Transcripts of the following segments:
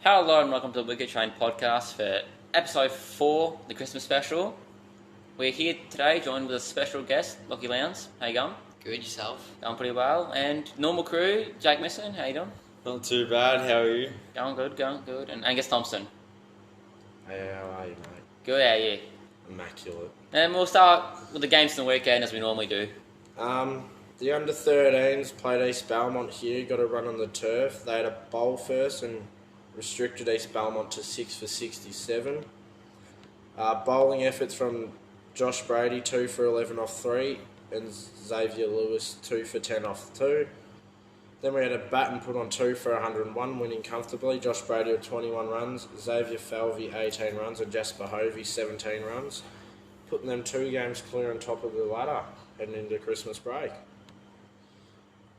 Hello and welcome to the Wicked Train podcast for episode 4, the Christmas special. We're here today joined with a special guest, Lachlan. How you going? Good, yourself? Going pretty well. And normal crew, Jake Misson, how you doing? Not too bad, how are you? Going good. And Angus Thompson. Hey, how are you, mate? Good, how are you? Immaculate. And we'll start with the games from the weekend as we normally do. The under-13s played East Belmont here, got a run on the turf. They had a bowl first and restricted East Belmont to 6 for 67. Bowling efforts from Josh Brady, 2 for 11 off 3, and Xavier Lewis, 2 for 10 off 2. Then we had a batten put on 2 for 101, winning comfortably. Josh Brady with 21 runs, Xavier Falvey 18 runs, and Jasper Hovey 17 runs, putting them 2 games clear on top of the ladder heading into Christmas break.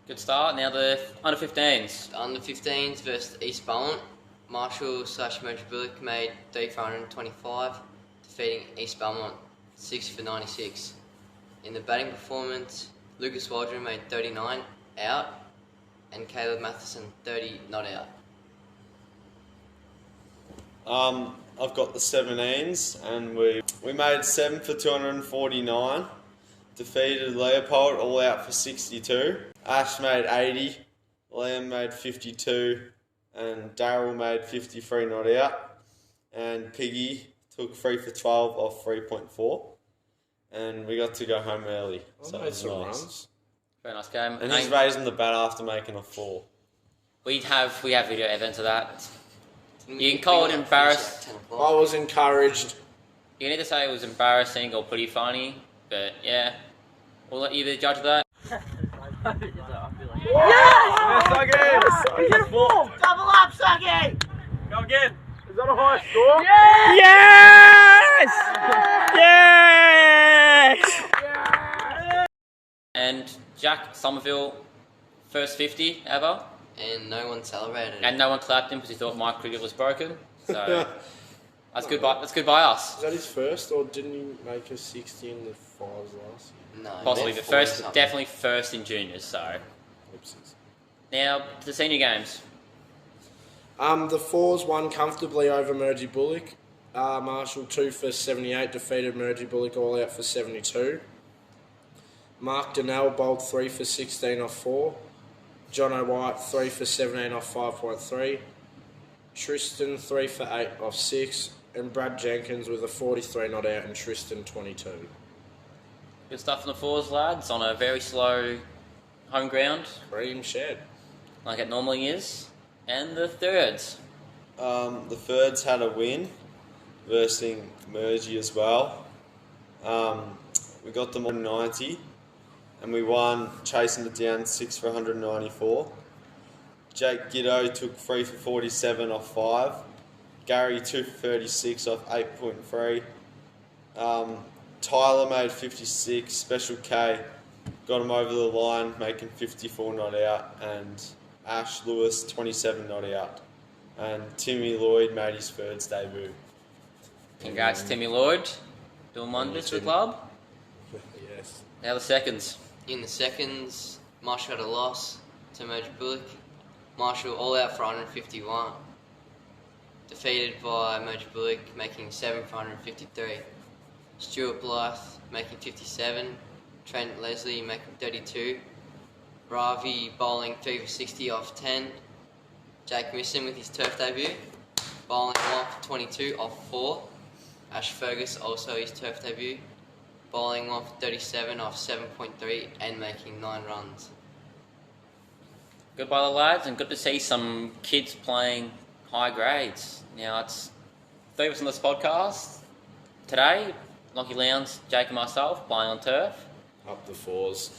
Good start. Now the under-15s. The under-15s versus East Belmont. Marshall / Merger Bullock made 3 for 125, defeating East Belmont 6 for 96. In the batting performance, Lucas Waldron made 39 out, and Caleb Matheson 30 not out. I've got the 17s, and we made 7 for 249, defeated Leopold all out for 62. Ash made 80, Liam made 52, and Darryl made 53 not out, and Piggy took 3 for 12 off 3.4, and we got to go home early. So made some runs. Very nice game. And he's raising the bat after making a 4. We have video evidence of that. You can call it embarrassing. I was encouraged. You can either say it was embarrassing or pretty funny, but yeah, we'll let you be the judge of that. Yes! Suggy! Beautiful! Double up, Suggy! Go again. Is that a high score? Yes! And Jack Somerville, first 50 ever. And no one celebrated. And no one clapped him because he thought my cricket was broken. So that's good by us. Is that his first, or didn't he make a 60 in the fives last year? No. Possibly the first, definitely first in juniors. So now to the senior games. The 4s won comfortably over Mergy Bullock. Marshall 2 for 78 defeated Mergy Bullock all out for 72. Mark Donnell bowled 3 for 16 off 4. John O'White 3 for 17 off 5.3. Tristan 3 for 8 off 6. And Brad Jenkins with a 43 not out and Tristan 22. Good stuff from the 4s, lads, on a very slow home ground. Cream shed. Like it normally is. And the 3rds. The 3rds had a win versus Mergy as well. We got them on 90 and we won chasing it down 6 for 194. Jake Giddo took 3 for 47 off 5. Gary 2 for 36 off 8.3. Tyler made 56, Special K got him over the line, making 54 not out, and Ash Lewis 27 not out. And Timmy Lloyd made his 3rds debut. Congrats, Timmy Lloyd. Doing wonders for the club. Yes. Now the seconds. In the seconds, Marshall had a loss to Merger Bullock. Marshall all out for 151. Defeated by Merger Bullock, making 7 for 153. Stuart Blythe making 57, Trent Leslie making 32, Ravi bowling 3 for 60 off 10, Jake Misson with his turf debut, bowling 1 for 22 off 4, Ash Fergus also his turf debut, bowling 1 for 37 off 7.3 and making 9 runs. Good by the lads, and good to see some kids playing high grades. Now it's 3 of us on this podcast today. Lockie Lowndes, Jake and myself playing on turf. Up the 4s.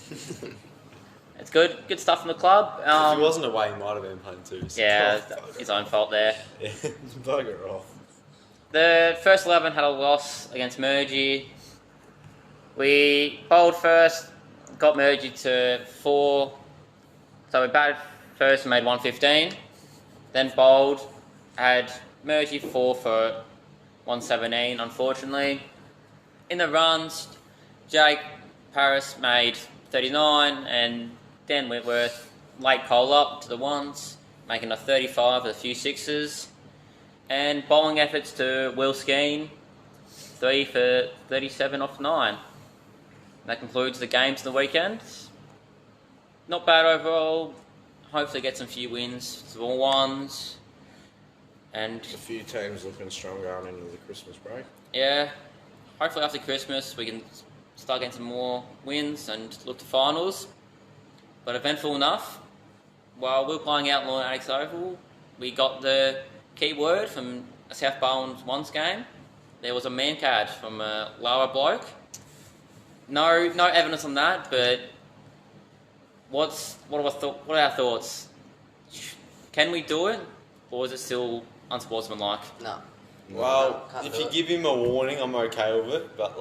It's good stuff from the club. If he wasn't away, he might have been playing too. So Yeah, his own fault there. Yeah, bugger off. The first 11 had a loss against Mergy. We bowled first, got Mergy to 4. So we batted first and made 115. Then bowled, had Mergy 4 for 117, unfortunately. In the runs, Jake Paris made 39 and Dan Whitworth late call up to the 1s, making a 35 with a few 6s. And bowling efforts to Will Skeen, 3 for 37 off 9. That concludes the games of the weekend. Not bad overall. Hopefully get some few wins, small ones. And A few teams looking strong going into the Christmas break. yeah, hopefully after Christmas we can start getting some more wins and look to finals. But eventful enough. While we were playing out Lord Alex Oval, we got the key word from a South Bowen's once game. There was a Mankad from a lower bloke. No evidence on that, but what are our thoughts? Can we do it, or is it still unsportsmanlike? No. Well, Can't if do you it. give him a warning, I'm okay with it. But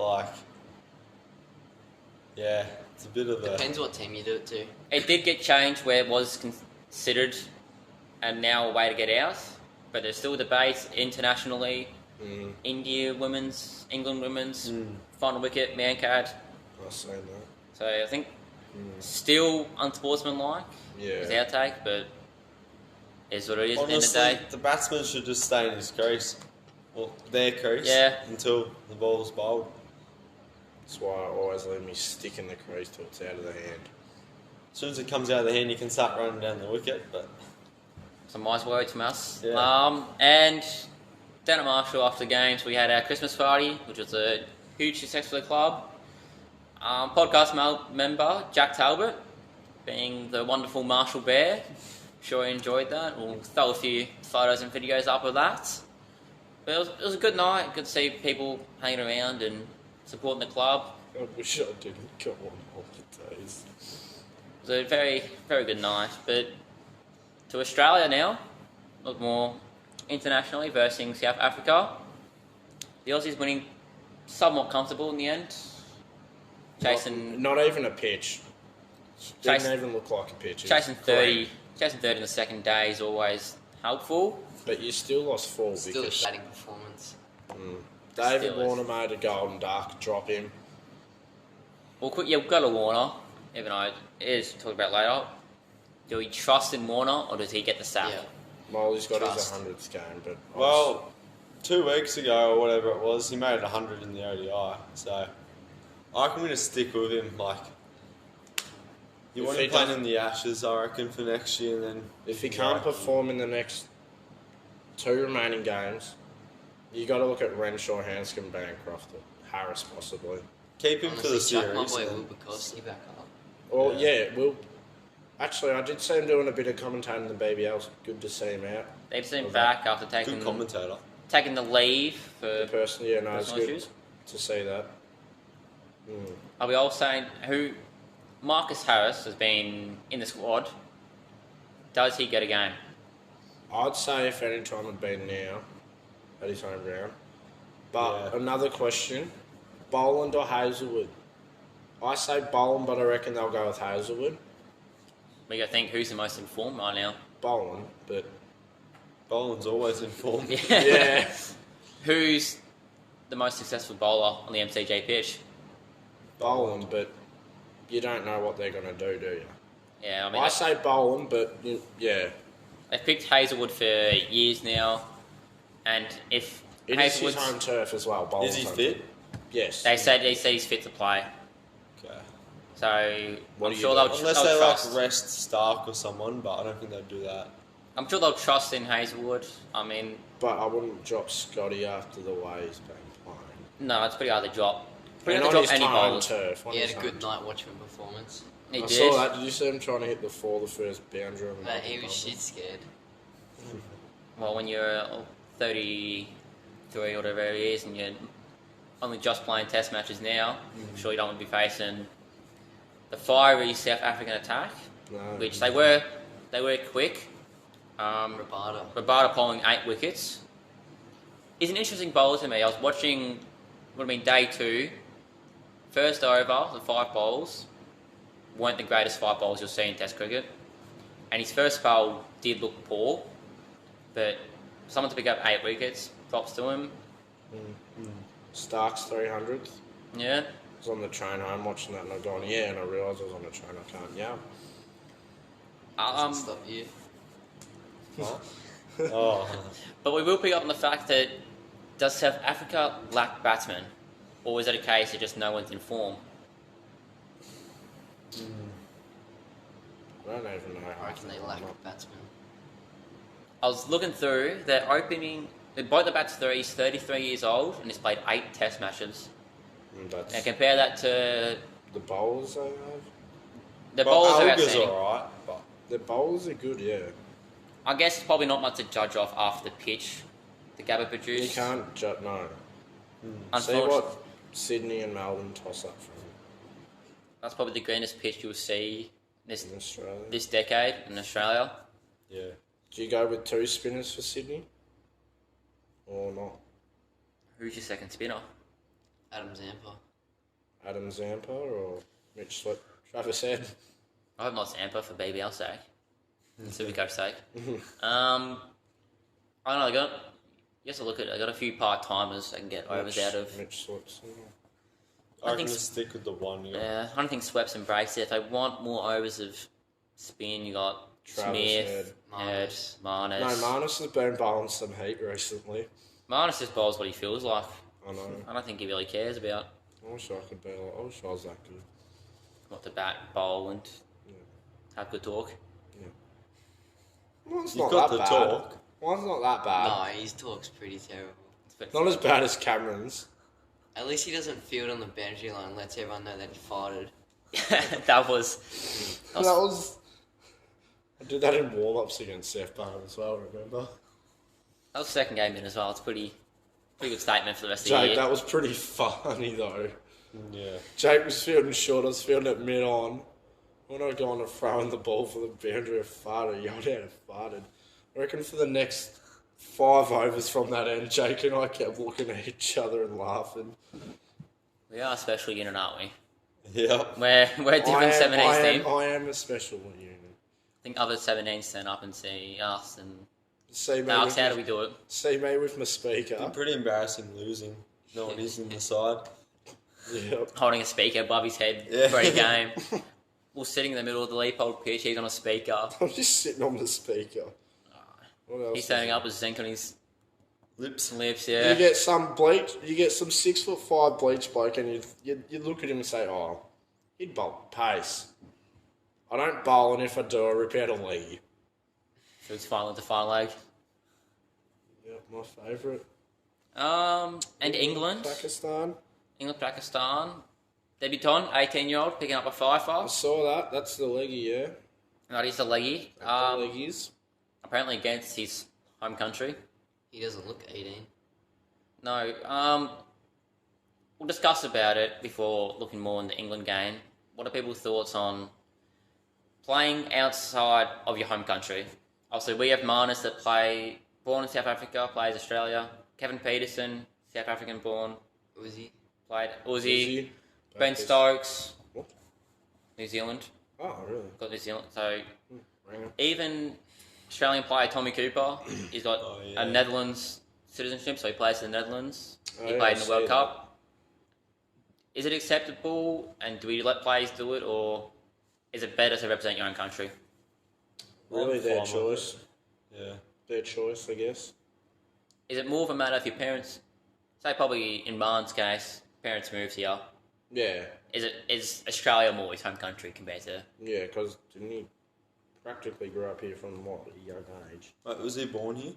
yeah, it's a bit of a. Depends what team you do it to. It did get changed where it was considered and now a way to get out, but there's still debate internationally. England women's, final wicket, Mankad. I was saying that. So I think still unsportsmanlike is Yeah. our take, but is what it is Honestly, at the end of the day. the batsman should just stay in his crease, well, their crease, Yeah. until the ball's bowled. That's why I always leave me stick in the crease till it's out of the hand. As soon as it comes out of the hand, you can start running down the wicket. But Some wise words from us. Yeah. And down at Marshall after the games, we had our Christmas party, which was a huge success for the club. Podcast member Jack Talbot, being the wonderful Marshall Bear, sure he enjoyed that. We'll throw a few photos and videos up of that. But it was a good night. Good to see people hanging around and supporting the club. I wish I didn't go on holidays. It was a very, very good night. But to Australia now, look more internationally versus South Africa. The Aussies winning somewhat comfortable in the end. Chasing Not even a pitch. Didn't Chasing- even look like a pitch. It chasing was 30 great. chasing 30 in the second day is always helpful. But you still lost 4 Still a wickets. shining performance. David Still is. Warner made a golden duck. Drop him. Well, we've got a Warner, even though it is talked about later. Do we trust in Warner or does he get the sack? Yeah. Molly's got Trust. his 100th game, but well, 2 weeks ago or whatever it was, he made 100 in the ODI. So I reckon we're gonna stick with him. You If want he him playing does- in the Ashes, I reckon, for next year. And then if he can't perform in the next 2 remaining games, you got to look at Renshaw, Hanscom, Bancroft, or Harris possibly. keep him for the Honestly, chuck series. my boy and- Wilbur Costy back up. Or Yeah. yeah, well, actually, I did see him doing a bit of commentating in the BBL. It's good to see him out. They've seen Okay. back after Good taking commentator. the leave for The person, yeah, no, it's personal good issues. to see that. Are we all saying who Marcus Harris has been in the squad? Does he get a game? I'd say if any time had been now, at his home ground. But Yeah. another question, Boland or Hazelwood? I say Boland, but I reckon they'll go with Hazelwood. We got to think who's the most informed right now. Boland, but Boland's always in form. yeah. Who's the most successful bowler on the MCG pitch? Boland, but you don't know what they're going to do you? Yeah, I mean, I say Boland, but yeah. they've picked Hazelwood for years now, and if It is his Hazelwood's, home turf as well. Boland's Is he home fit? turf. Yes. they said he's fit to play, Okay. so What I'm do you sure do? they'll Unless they'll they trust. rest Stark or someone, but I don't think they'd do that. I'm sure they'll trust in Hazelwood. I mean, But I wouldn't drop Scotty after the way he's been playing. no, it's pretty hard to drop. Pretty And hard to on drop his any home bowlers. turf. on He had his a home good night watchman performance. He I did. saw that. Did you see him trying to hit the first boundary? On the But he bubble? was shit scared. Well, when you're 33 or whatever it is, and you're only just playing test matches now, I'm sure you don't want to be facing the fiery South African attack, No. which they were quick. Rabada. Rabada pulling 8 wickets. He's an interesting bowler to me. I was watching, would have been day 2, first over, the 5 bowls weren't the greatest 5 bowls you'll see in Test cricket, and his first bowl did look poor, but someone to pick up 8 wickets, props to him. Stark's 300th. Yeah, I was on the train home watching that and I've gone, yeah, and I realised I was on the train, I can't, yeah. Doesn't stop you. What? Oh, But we will pick up on the fact that does South Africa lack batsmen? Or is it a case of just no one's in form? I don't even know. I reckon they lack batsmen. I was looking through, their opening... Both the bats three, he's 33 years old and he's played 8 test matches. That's Now compare that to... the bowlers they have. The bowlers are Angus outstanding. alright, but The bowlers are good, yeah. I guess it's probably not much to judge off after the pitch the Gabba You produced. can't no. See Unfortunately, what Sydney and Melbourne toss up from that's probably the greenest pitch you'll see this in Australia. this decade in Australia. yeah. Do you go with 2 spinners for Sydney? Or not? Who's your second spinner? Adam Zampa. Adam Zampa or Mitch Slip? Travis Head? I hope not Zampa for BBL's sake. Supercoach's sake. I don't know, you have to look at it. I got a few part-timers I can get overs out of. Mitch Slips. I think can stick with the one. Yeah. Yeah, I don't think Sweps embrace it. If they want more overs of spin, you got Travis Smith, Head, Marnus. No, Marnus has been bowling some heat recently. Marnus just bowls what he feels like. I know. I don't think he really cares about I wish I could bowl. I wish I was that good. what to bat, bowl, and Yeah. have good talk. Mine's You've not got that the bad. talk. Mine's not that bad. No, his talk's pretty terrible. Not as bad as Cameron's. At least he doesn't field on the boundary line and lets everyone know that he farted. that was That was. I did that in warm-ups against Seth Barham as well, remember? that was second game in as well. It's pretty good statement for the rest of the Jake, year. that was pretty funny though. Yeah. Jake was fielding short, I was fielding it mid-on. When I go on to throw in the ball for the boundary, I farted, yelled out, I farted. I reckon for the next 5 overs from that end, Jake and I kept looking at each other and laughing. We are a special unit, aren't we? Yeah. We're different 17s team. I am a special unit. I think other 17s stand up and see us and See me, Alex, with how do we do it? see me with my It's speaker. been pretty embarrassing losing. No one is in the side. Yep. Holding a speaker above his head Yeah. for a game. We're sitting in the middle of the Leopold pitch, he's on a speaker. I'm just sitting on the speaker. What else? He's turning up with zinc on his Lips. lips, You yeah. get some bleach. You get some 6'5" bleach bloke, and you look at him and say, "Oh, he'd bowl pace." I don't bowl, and if I do, I rip out a leg. So it's final to final leg. Yep, my favourite. And England. Pakistan. Pakistan. Debutant, 18-year-old, picking up a fifer. I saw that. That's the leggy, yeah. That is the leggy. The leggies. Apparently against his home country. He doesn't look 18. No, we'll discuss about it before looking more in the England game. What are people's thoughts on playing outside of your home country? Obviously, we have Marnus that born in South Africa, plays Australia. Kevin Peterson, South African born, Uzi. played Aussie. Uzi. Ben Pakistan. Stokes, What? New Zealand. Oh, really? Got New Zealand. So Ring it. even Australian player Tommy Cooper, he's got Oh, yeah. a Netherlands citizenship, so he plays for the Netherlands. Oh, He yeah, played I in the see World that. Cup. Is it acceptable, and do we let players do it, or is it better to represent your own country? Really, I'm their fine with choice. Yeah. Their choice, I guess. Is it more of a matter if your parents, say probably in Marn's case, parents moved here, Yeah, is Australia more his home country compared to... yeah, because didn't he practically grew up here from what, a young age? Wait, was he born here?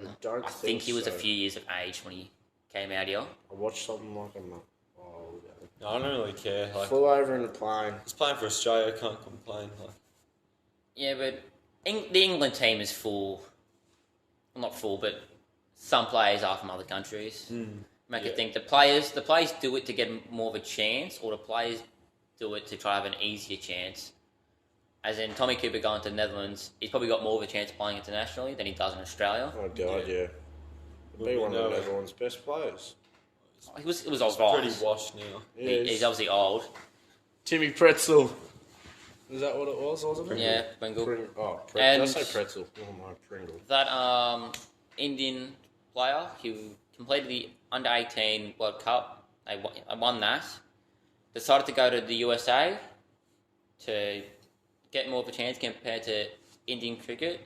I don't I think he was so. a few years of age when he came out here. I watched something like a month ago. No, I don't really care. Like, Flew over in a plane. he's playing for Australia. I can't complain. Like, Yeah, but the England team is full. Well, not full, but some players are from other countries. Make you Yeah. think the players do it to get more of a chance, or the players do it to try to have an easier chance. As in Tommy Cooper going to the Netherlands, he's probably got more of a chance of playing internationally than he does in Australia. Oh god, Yeah. yeah. Would Be we one of know? Netherlands' best players. It was he's alright. pretty washed now. He's obviously old. Timmy Pretzel. Is that what it was? Wasn't it? Yeah, Bengal. Did I And- say pretzel? Oh my, Pringle. That Indian player who completed the Under-18 World Cup, they won that, decided to go to the USA to get more of a chance compared to Indian cricket.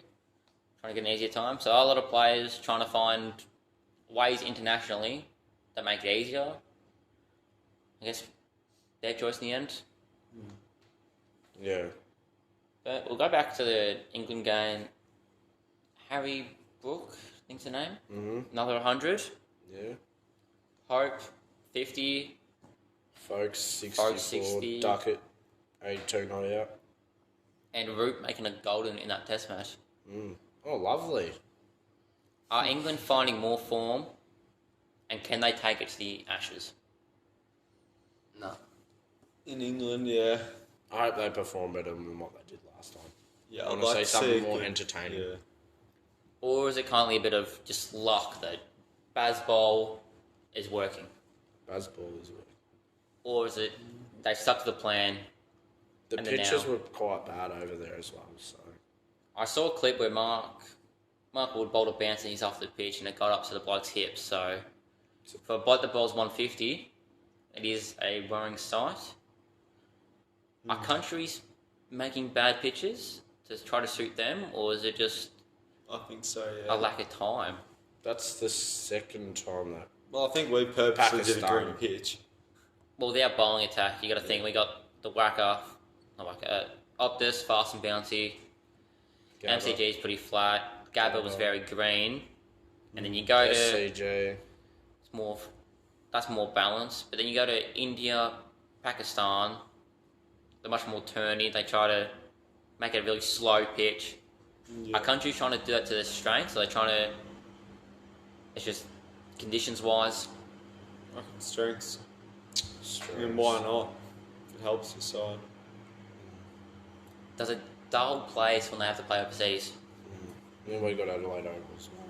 trying to get an easier time. So a lot of players trying to find ways internationally that make it easier. I guess their choice in the end. Yeah. But we'll go back to the England game. Harry Brook, I think's the name. Mm-hmm. Another 100. Yeah. Hope 50. Folks 64. Folks 60. Duckett 82 not out. And Root making a golden in that Test match. Oh, lovely. Are England finding more form, and can they take it to the Ashes? No. In England, yeah. I hope they perform better than what they did last time. Yeah, I I'd want to like see to something see more good- entertaining. Yeah. Or is it currently a bit of just luck that Bazball is working? Bazball is working. Or is it they stuck to the plan? The And then pitches now- were quite bad over there as well, so... I saw a clip where Mark Wood bowled a bounce and he's off the pitch and it got up to the bloke's hips. So for a bloke that bowls 150, it is a worrying sight. Are countries making bad pitches to try to suit them, or is it just I think so, yeah. a lack of time? That's the second time that... Well, I think we purposely did a Pakistan. green pitch. Well, with our bowling attack, you got to think we got the Optus, fast and bouncy. Gabba. MCG is pretty flat. Gabba was Gabba. very green, and then you go to SCG. that's more balanced. But then you go to India, Pakistan, they're much more turny. They try to make it a really slow pitch. Yeah. Our country's trying to do that to their strength, so they're trying to. It's just conditions wise. Fucking strengths. Strokes. I mean, why not? If it helps your side. Does it dull place when they have to play overseas? Then we got Adelaide over as well.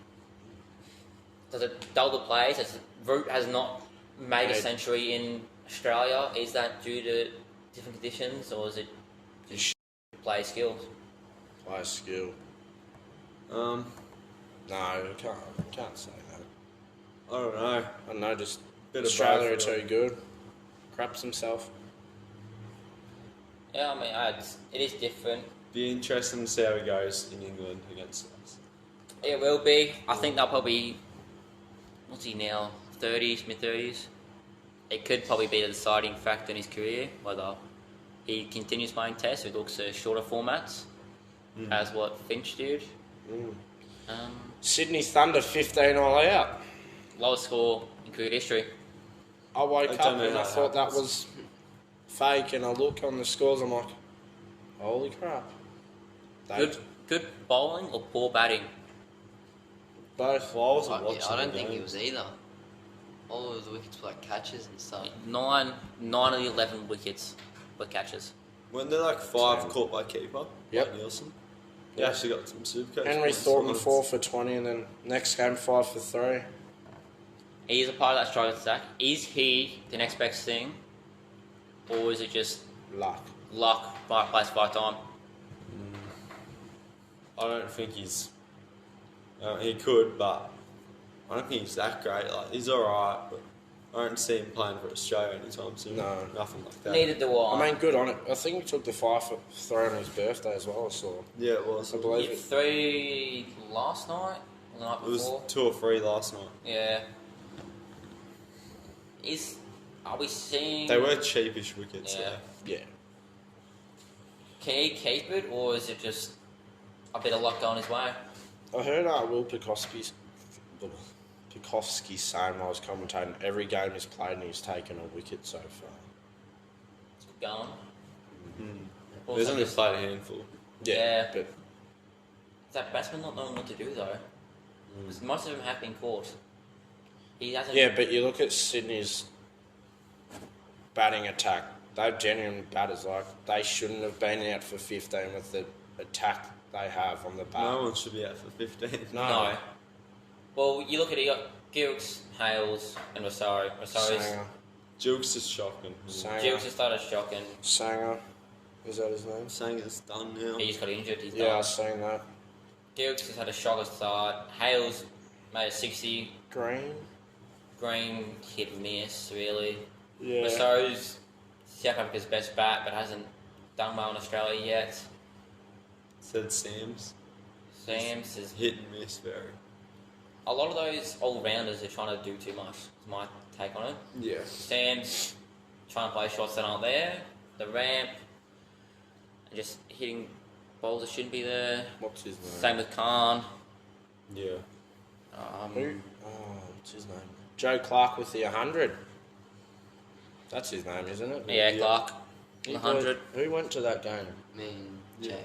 Does it dull the plays? As Root has not made a Made- century in Australia. Is that due to different conditions, or is it just play skills? Player skill. Um, No, I can't say that. I don't know. I don't know, just Bit of Australia are both, too really. good. Craps himself. Yeah, I mean, it is different. Be interesting to see how it goes in England against us. It will be. I think they'll probably. What's he now? 30s, mid 30s. It could probably be the deciding factor in his career whether he continues playing Tests or looks at shorter formats, as what Finch did. Sydney Thunder 15 all out. Lowest score in career history. I woke I up don't know and I how thought that happens. was fake, and I look on the scores, I'm like, holy crap. They Good bowling or poor batting? both. Well, I wasn't watching I don't the think game. it was either. All of the wickets were like catches and stuff. 9 of the 11 wickets were catches. Weren't there like 5 Ten. caught by keeper? Yep. Like Nielsen? He Yep. actually got some Supercoach Henry points Thornton on it. 4 for 20, and then next game 5 for 3. He is a part of that strike attack. Is he the next best thing, or is it just Luck. luck, right place, right time? I don't think he's. He could, but I don't think he's that great. Like he's alright, but I don't see him playing for Australia anytime soon. No. Nothing like that. Neither do I. I mean, good on it. I think he took the 5 for 3 on his birthday as well, I saw. Yeah, it was. I He believe hit it. 3 last night, or the night It was before. 2 or 3 last night. Yeah. Are we seeing? They were cheapish wickets. Yeah. Yeah. Yeah. Can he keep it, or is it just a bit of luck going his way? I heard Will Pekovsky's saying while I was commentating, every game he's played and he's taken a wicket so far. It's good going. There's Also only just- played a handful. Yeah. But Is that batsman not knowing what to do though? 'Cause most of them have been caught. He hasn't. yeah, but you look at Sydney's batting attack. They're genuine batters. Like they shouldn't have been out for 15 with the attack they have on the bat. No one should be out for 15. No. Well, you look at it. You got Gilks, Hales, and Rosario. Rosario's Sanger. Jukes is shocking. Gilks has started shocking. Sanger. Is that his name? Saying it's done now. He just got injured. He's Yeah, done. I've seen that. Gilks has had a shocker start. Hales made a 60. Green. Green hit and miss really. Yeah. Rosario's South Africa's best bat, but hasn't done well in Australia yet. Said Sam's. Sam's is hit and miss very. a lot of those all-rounders are trying to do too much. Is my take on it. Yeah. Sam's trying to play shots that aren't there. The ramp, and just hitting balls that shouldn't be there. What's his name? Same with Khan. Yeah. Who? Oh, what's his name? Joe Clark with the 100. That's his name, isn't it? Yeah, Clark. He 100. Who went to that game? Me and Yeah. Jake.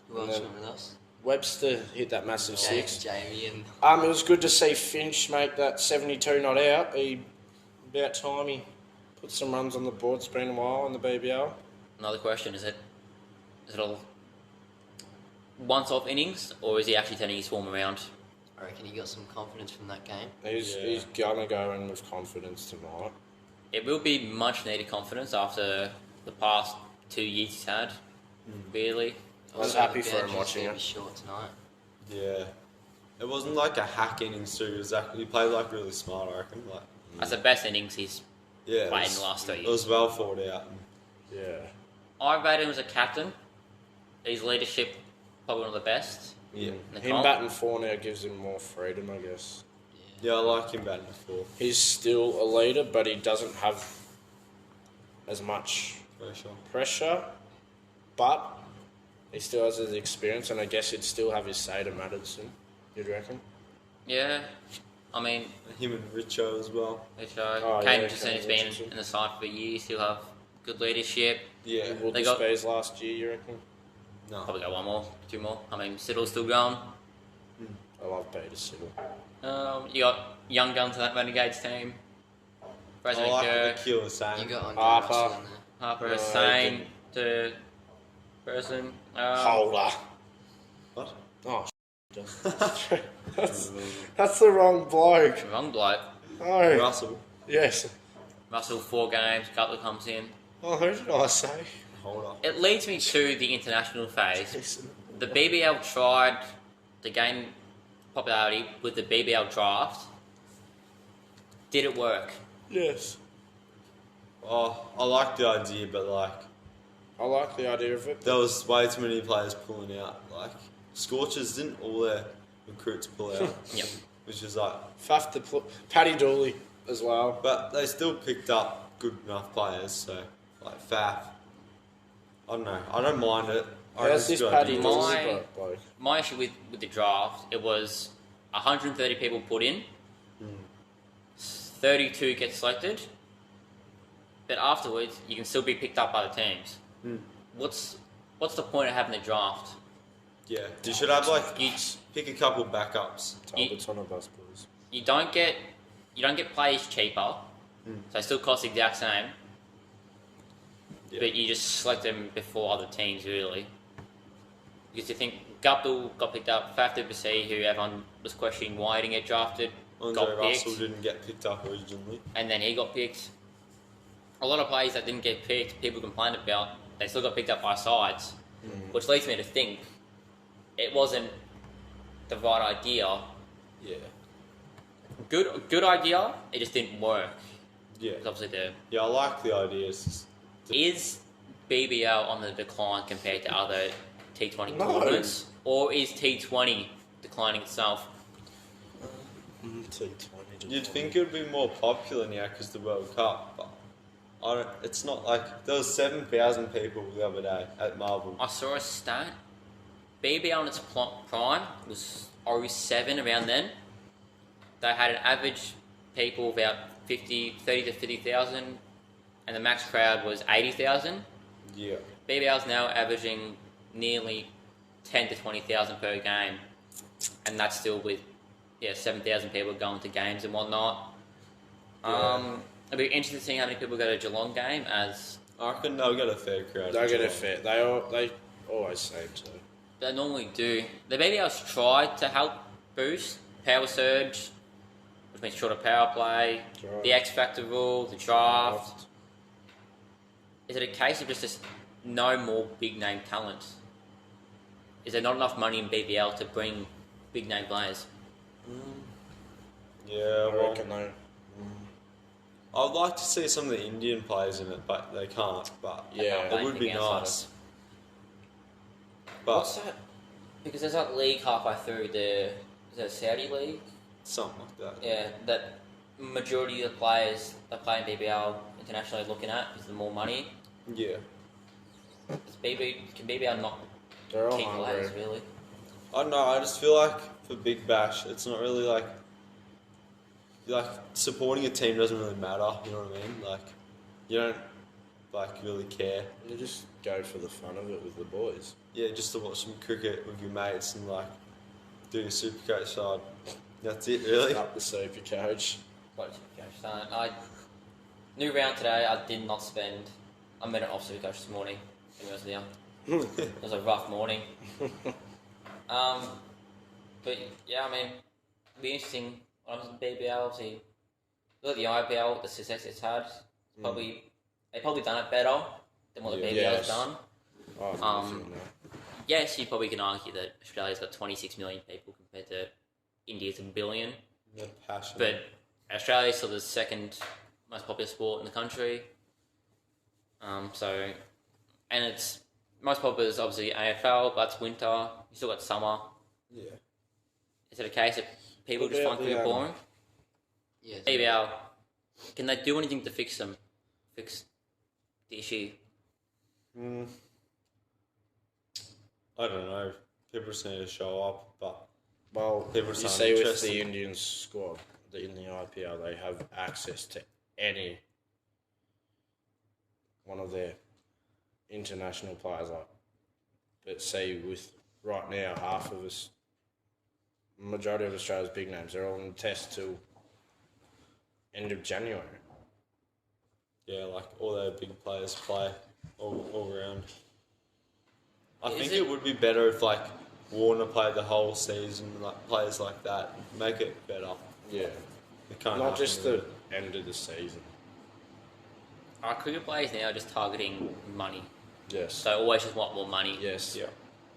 Who else went with us? Webster hit that massive Jake, six. Jamie and... It was good to see Finch make that 72 not out. About time he put some runs on the board. It's been a while in the BBL. Another question: Is it a once-off innings, or is he actually turning his form around? I reckon he got some confidence from that game. He's gonna go in with confidence tonight. It will be much-needed confidence after the past 2 years he's had. Really. I was Also, happy the for him boundaries watching gonna it. be short tonight. Yeah. It wasn't like a hack innings too. It was like, he played like really smart, I reckon. Like, That's the best innings he's yeah, played in the last 3 it years. was well thought out. Yeah. I rate him as a captain. His leadership probably one of the best. Yeah. in the Him comp. batting 4 now gives him more freedom, I guess. Yeah, I like him batting before. He's still a leader, but he doesn't have as much Pressure. pressure. But he still has his experience, and I guess he'd still have his say to Madison. You'd reckon? Yeah. I mean, Him and Richo as well. which Oh, Kane yeah, Richardson has Kane been Richardson. in the side for years. He'll have good leadership. Yeah. He would They the got- Spurs last year, you reckon? No. Probably got 1 more, 2 more. I mean, Siddle's still going. I love Peter Siddle. You got young guns to that Renegades team. I President like Kirk, the kill the same. You got Andre Harper. Russell in there. Harper, No, same to person. Holder. What? Oh, that's the wrong bloke. Wrong bloke. Oh, Russell. yes. Russell 4 games. Cutler comes in. Oh, who did I say? Hold up. It leads me to the international phase. Jason. The BBL tried to gain popularity with the BBL draft. Did it work? Yes. Oh, I like the idea, but like, I like the idea of it. there was way too many players pulling out. Like, Scorchers didn't all their recruits pull out. Yep. Which is like, Faff Paddy Dooley as well. but they still picked up good enough players, so, like, Faf. I don't know. I don't mind it. I reckon How's it's a this good Paddy idea. Dooley bloke? My issue with the draft, it was 130 people put in, 32 get selected, but afterwards you can still be picked up by the teams. What's the point of having the draft? Yeah. You should have, like, You, pick a couple backups. Talbot's on a bus, boys. you don't get players cheaper, so they still cost the exact same, Yeah. but you just select them before other teams really. Because you think Guptill got picked up, Faf Duplessis, who everyone was questioning why he didn't get drafted, Andre got Russell picked, didn't get picked up originally. and then he got picked. A lot of players that didn't get picked, people complained about, they still got picked up by sides, which leads me to think it wasn't the right idea. Yeah. Good idea, it just didn't work. Yeah. Because obviously Yeah, I like the idea. It's just, is BBL on the decline compared to other T20 No. tournaments, or is T20 declining itself? T20. you'd think it would be more popular now because the World Cup, but it's not like there was 7,000 people the other day at Marvel. I saw a stat. BBL in its prime was 07 around then. They had an average people about 30 to 50,000, and the max crowd was 80,000. Yeah. BBL's now averaging nearly 10 to 20,000 per game, and that's still with 7,000 people going to games and whatnot. Yeah. It'll be interesting to see how many people go to Geelong game, as I reckon they'll get a fair crowd. They'll get Geelong. it fair. They always seem to. they normally do. The BBL's tried to help boost power surge, which means shorter power play, Draft. the X Factor rule, the draft. Is it a case of just no more big name talent? Is there not enough money in BBL to bring big name players? Yeah, I well, reckon they. I'd like to see some of the Indian players in it, but they can't. But Yeah. it would be Anything outside nice. But What's that? Because there's that league halfway through the Saudi league. Something like that. Yeah, that majority of the players that play in BBL internationally are looking at is the more money. Yeah. Can BBL not They're all keep hungry. players really? I don't know. I just feel like for Big Bash, it's not really like supporting a team doesn't really matter. You know what I mean? Like you don't really care. You just go for the fun of it with the boys. Yeah, just to watch some cricket with your mates and like do your Supercoach side. That's it, really. Up the super coach. New round today. I did not spend a minute off Supercoach this morning. To be honest with you. It was a rough morning. But yeah, I mean, it'll be interesting. When I was in BBL, obviously, look at the IPL, the success it's had. They've probably done it better than what the BBL has done. Yes, you probably can argue that Australia's got 26 million people compared to India's 1 billion. Yeah, passion. But Australia's still the second most popular sport in the country. And it's most popular is obviously AFL, but it's winter. You still got summer. Yeah. Is it a case that people just find cricket boring? Yes. BBL, can they do anything to fix the issue? I don't know. People just need to show up, but Well, people you just see aren't with interested. the Indian squad in the IPL, they have access to any one of their international players. Like, but see, with right now, half of us, majority of Australia's big names, they're all on the test till end of January. Yeah, like all their big players play all around. I Is think it- it would be better if like Warner played the whole season, like players like that, make it better. Yeah, It can't not happen just really. the end of the season. Our cricket players now are just targeting money. Yes. So always just want more money. Yes. Yeah.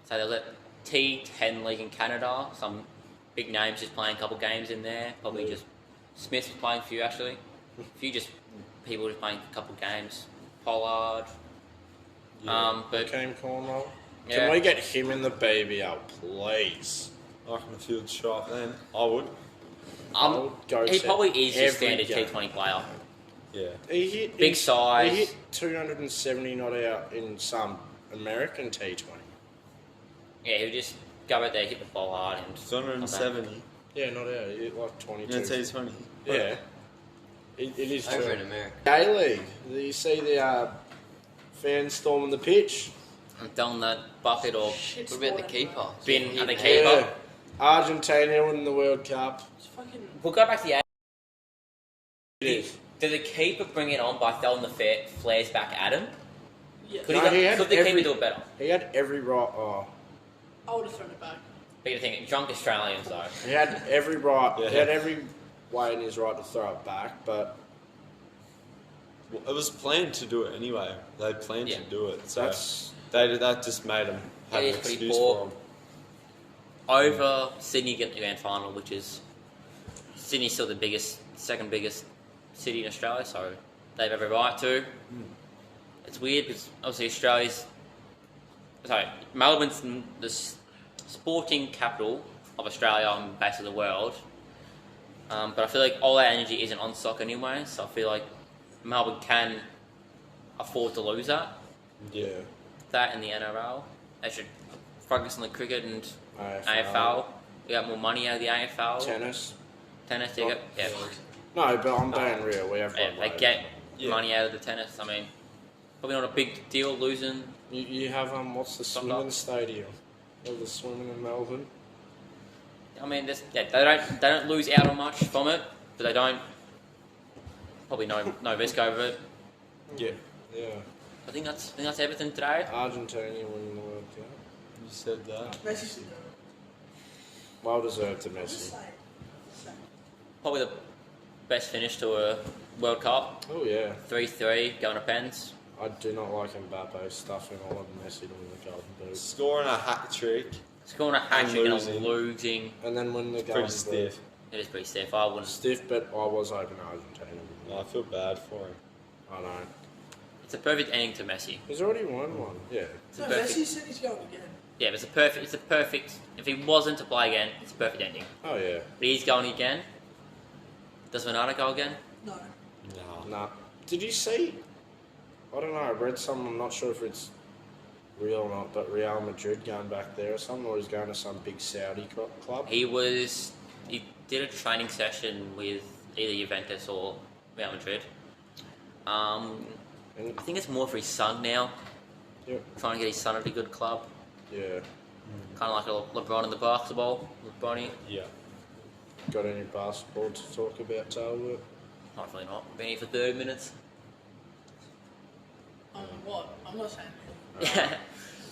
So there's a T10 league in Canada. Some big names just playing a couple games in there. Probably just Smith was playing a few actually. A few just people just playing a couple games. Pollard. But Came Cornwall. Yeah. Can we get him in the BBL, please? I reckon the field shot then. I would. I'll go he to probably is your every standard game. T20 player. Yeah. He hit Big size. He hit 270 not out in some American T20. Yeah, he'll just go out there, hit the ball hard, and It's 170. Yeah, not out. He hit like 22. Yeah, T20. Yeah. It is Over true. in America. A-League. Do you see the fans storming the pitch? I'm telling that bucket or What about the keeper? bin at the Yeah. keeper. Yeah. Argentina winning the World Cup. We'll go back to the It is. Did the keeper bring it on by throwing the flares back at him? Yeah. Could, No, he he had could the every- keeper do it better? He had every right. Oh, I would have thrown it back. But you think drunk Australians though. he had every right. Yeah. He had every way in his right to throw it back, but Well, it was planned to do it anyway. They planned Yeah. to do it. So that's that just made them have It an is pretty excuse poor. for them. Over Sydney getting the grand final, which is Sydney's still the second biggest city in Australia, so they have every right to. It's weird because obviously Melbourne's the sporting capital of Australia and base of the world. But I feel like all that energy isn't on soccer anyway, so I feel like Melbourne can afford to lose that. yeah. That in the NRL. They should focus on the cricket and AFL. AFL. We got more money out of the AFL. Tennis. Tennis, they get, yeah. No, but I'm being real. We have Yeah, one they way. get Yeah. money out of the tennis. I mean, probably not a big deal losing. You have what's the Soccer. swimming stadium? Or the swimming in Melbourne? I mean, they don't lose out on much from it, but they don't probably no risk over it. Yeah. Yeah. I think that's everything today. Argentina winning the World Cup. You said that. Messi. Well deserved to Messi. Probably the best finish to a World Cup. Oh yeah. 3-3 going to pens. I do not like Mbappe stuffing all of Messi to win the Golden Boot. Scoring a hat trick. Scoring a hat trick and losing. losing. And then win the Golden Pretty Boot. stiff. It is pretty stiff. I wouldn't. Stiff, but I was hoping Argentina would win. I feel bad for him. I know. It's a perfect ending to Messi. He's already won one. Yeah. It's a No, perfect. Messi said he's going again. Yeah, it's a perfect. If he wasn't to play again, it's a perfect ending. Oh yeah. But he's going again. Does Bernardo go again? No. No. Nah. Did you see? I don't know. I read something. I'm not sure if it's real or not, but Real Madrid going back there or something, or he's going to some big Saudi club. He did a training session with either Juventus or Real Madrid. I think it's more for his son now. Yep. Trying to get his son at a good club. Yeah. Kind of like a LeBron in the basketball. LeBron. Yeah. Got any basketball to talk about, Talbot? Hopefully not. Been here for 30 minutes. What? I'm not saying. Yeah.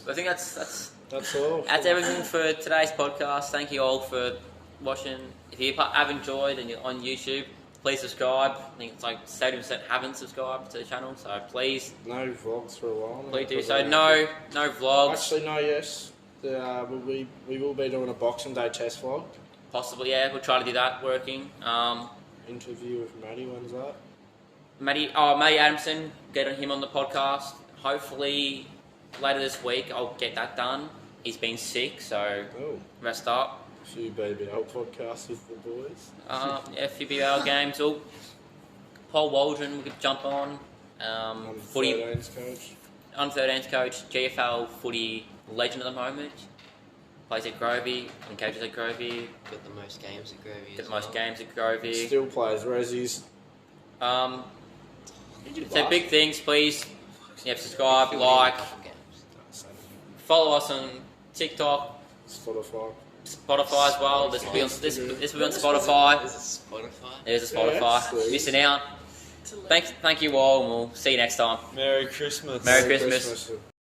But I think that's all. That's everything for today's podcast. Thank you all for watching. If you have enjoyed and you're on YouTube, please subscribe. I think it's like 70% haven't subscribed to the channel, so please. No vlogs for a while. Please do so. No vlogs. Actually, no. Yes, we will be doing a Boxing Day test vlog. Possibly, yeah. We'll try to do that. Working. Interview with Matty. When's that? Matty Adamson. Get him on the podcast. Hopefully later this week I'll get that done. He's been sick, so rest up. A few BBL podcasts with the boys. Yeah, a few BBL games. Oh, Paul Waldron we could jump on. Footy 13's coach. under 13's coach, GFL footy legend at the moment. Plays at Grovey and coaches at Grovey. Got the most games at Grovey. Get the most games at Grovey. Still plays Resi's. So big things, please. Subscribe, like, follow us on TikTok, Spotify as well. This will be on Spotify. Is it Spotify? There's a Spotify. Yeah, Missing out. Thank you all, and we'll see you next time. Merry Christmas. Merry Christmas.